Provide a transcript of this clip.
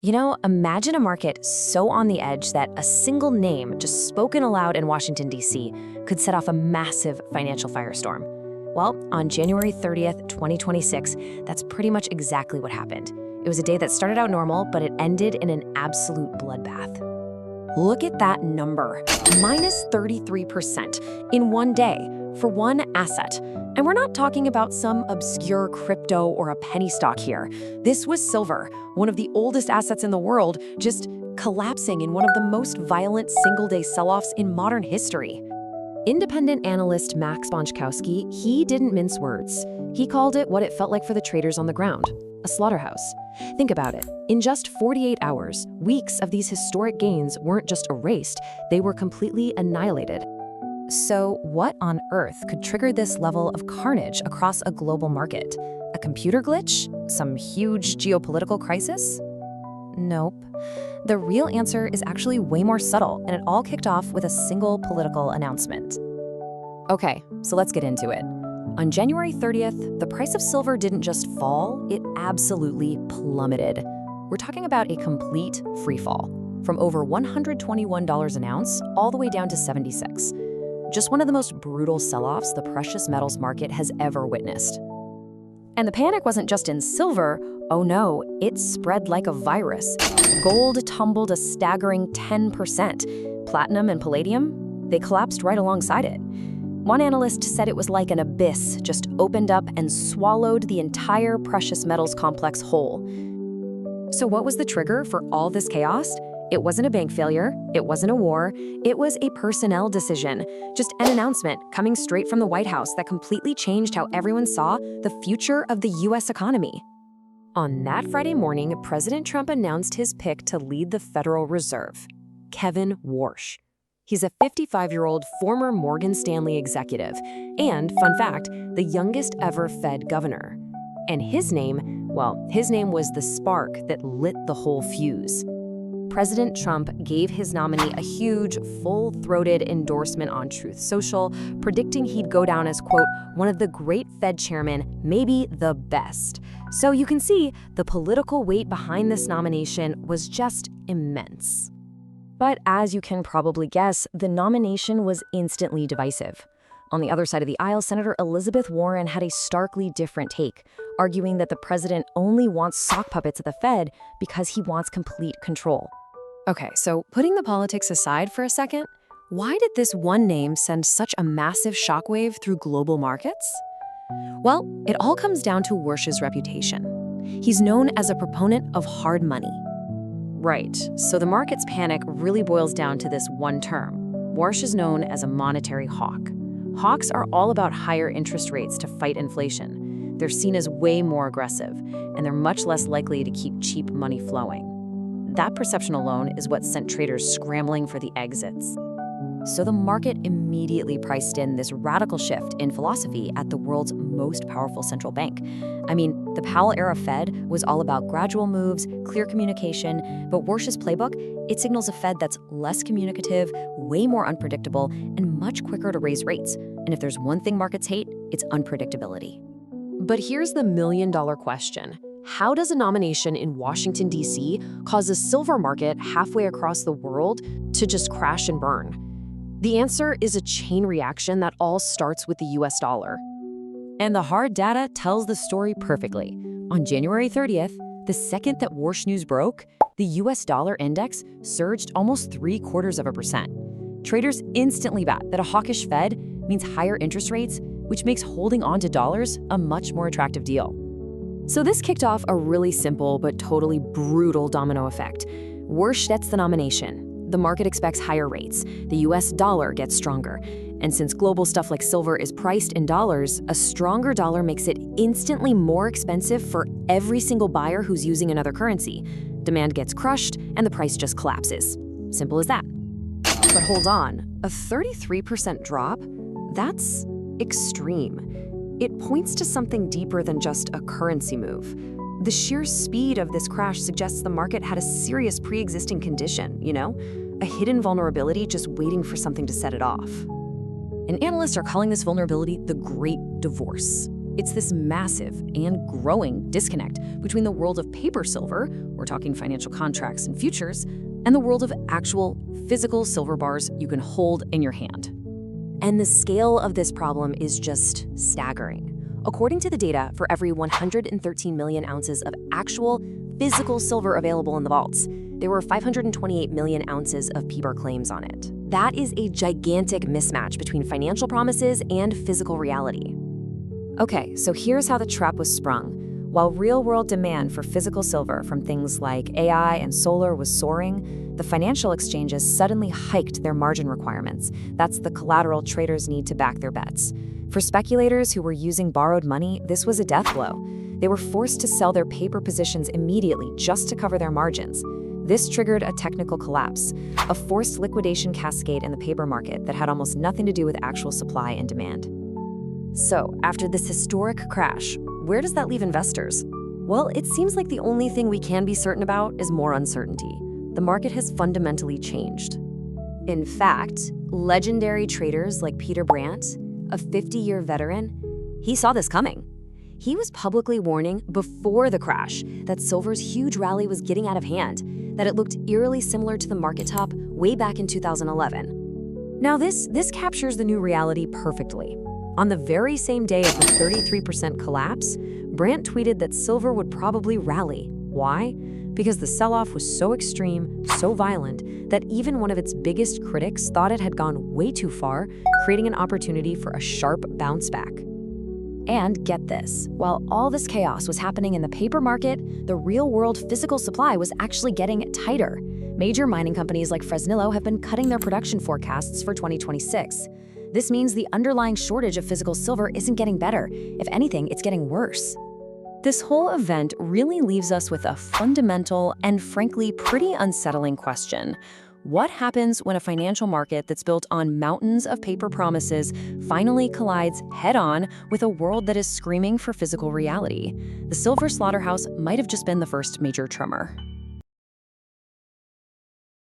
Imagine a market so on the edge that a single name just spoken aloud in Washington, D.C. could set off a massive financial firestorm. Well, on January 30th, 2026, that's pretty much exactly what happened. It was a day that started out normal, but it ended in an absolute bloodbath. Look at that number, minus 33% in one day for one asset. And we're not talking about some obscure crypto or a penny stock here. This was silver, one of the oldest assets in the world, just collapsing in one of the most violent single-day sell-offs in modern history. Independent analyst Max Bonchkowski, he didn't mince words. He called it what it felt like for the traders on the ground, a slaughterhouse. Think about it. In just 48 hours, weeks of these historic gains weren't just erased, they were completely annihilated. So what on earth could trigger this level of carnage across a global market? A computer glitch? Some huge geopolitical crisis? Nope. The real answer is actually way more subtle, and it all kicked off with a single political announcement. Okay, so let's get into it. On January 30th, the price of silver didn't just fall, it absolutely plummeted. We're talking about a complete free fall, from over $121 an ounce all the way down to 76. Just one of the most brutal sell-offs the precious metals market has ever witnessed. And the panic wasn't just in silver. Oh no, it spread like a virus. Gold tumbled a staggering 10%. Platinum and palladium, they collapsed right alongside it. One analyst said it was like an abyss just opened up and swallowed the entire precious metals complex whole. So what was the trigger for all this chaos? It wasn't a bank failure, it wasn't a war, it was a personnel decision. Just an announcement coming straight from the White House that completely changed how everyone saw the future of the US economy. On that Friday morning, President Trump announced his pick to lead the Federal Reserve, Kevin Warsh. He's a 55-year-old former Morgan Stanley executive and, fun fact, the youngest ever Fed governor. And his name was the spark that lit the whole fuse. President Trump gave his nominee a huge, full-throated endorsement on Truth Social, predicting he'd go down as, quote, one of the great Fed chairmen, maybe the best. So you can see the political weight behind this nomination was just immense. But as you can probably guess, the nomination was instantly divisive. On the other side of the aisle, Senator Elizabeth Warren had a starkly different take, arguing that the president only wants sock puppets at the Fed because he wants complete control. Okay, so putting the politics aside for a second, why did this one name send such a massive shockwave through global markets? Well, it all comes down to Warsh's reputation. He's known as a proponent of hard money. Right, so the market's panic really boils down to this one term. Warsh is known as a monetary hawk. Hawks are all about higher interest rates to fight inflation. They're seen as way more aggressive, and they're much less likely to keep cheap money flowing. That perception alone is what sent traders scrambling for the exits. So the market immediately priced in this radical shift in philosophy at the world's most powerful central bank. I mean, the Powell-era Fed was all about gradual moves, clear communication, but Warsh's playbook, it signals a Fed that's less communicative, way more unpredictable, and much quicker to raise rates. And if there's one thing markets hate, it's unpredictability. But here's the million-dollar question. How does a nomination in Washington, D.C. cause a silver market halfway across the world to just crash and burn? The answer is a chain reaction that all starts with the US dollar. And the hard data tells the story perfectly. On January 30th, the second that Warsh news broke, the US dollar index surged almost 0.75%. Traders instantly bet that a hawkish Fed means higher interest rates, which makes holding on to dollars a much more attractive deal. So this kicked off a really simple but totally brutal domino effect. Warsh gets the nomination. The market expects higher rates. The US dollar gets stronger. And since global stuff like silver is priced in dollars, a stronger dollar makes it instantly more expensive for every single buyer who's using another currency. Demand gets crushed, and the price just collapses. Simple as that. But hold on, a 33% drop? That's extreme. It points to something deeper than just a currency move. The sheer speed of this crash suggests the market had a serious pre-existing condition, a hidden vulnerability just waiting for something to set it off. And analysts are calling this vulnerability the Great Divorce. It's this massive and growing disconnect between the world of paper silver, we're talking financial contracts and futures, and the world of actual physical silver bars you can hold in your hand. And the scale of this problem is just staggering. According to the data, for every 113 million ounces of actual physical silver available in the vaults, there were 528 million ounces of P-bar claims on it. That is a gigantic mismatch between financial promises and physical reality. Okay, so here's how the trap was sprung. While real-world demand for physical silver from things like AI and solar was soaring, the financial exchanges suddenly hiked their margin requirements. That's the collateral traders need to back their bets. For speculators who were using borrowed money, this was a death blow. They were forced to sell their paper positions immediately just to cover their margins. This triggered a technical collapse, a forced liquidation cascade in the paper market that had almost nothing to do with actual supply and demand. So, after this historic crash, where does that leave investors? Well, it seems like the only thing we can be certain about is more uncertainty. The market has fundamentally changed. In fact, legendary traders like Peter Brandt, a 50-year veteran, he saw this coming. He was publicly warning before the crash that silver's huge rally was getting out of hand, that it looked eerily similar to the market top way back in 2011. Now this captures the new reality perfectly. On the very same day of the 33% collapse, Brandt tweeted that silver would probably rally. Why? Because the sell-off was so extreme, so violent, that even one of its biggest critics thought it had gone way too far, creating an opportunity for a sharp bounce back. And get this, while all this chaos was happening in the paper market, the real-world physical supply was actually getting tighter. Major mining companies like Fresnillo have been cutting their production forecasts for 2026. This means the underlying shortage of physical silver isn't getting better. If anything, it's getting worse. This whole event really leaves us with a fundamental and frankly pretty unsettling question. What happens when a financial market that's built on mountains of paper promises finally collides head-on with a world that is screaming for physical reality? The silver slaughterhouse might have just been the first major tremor.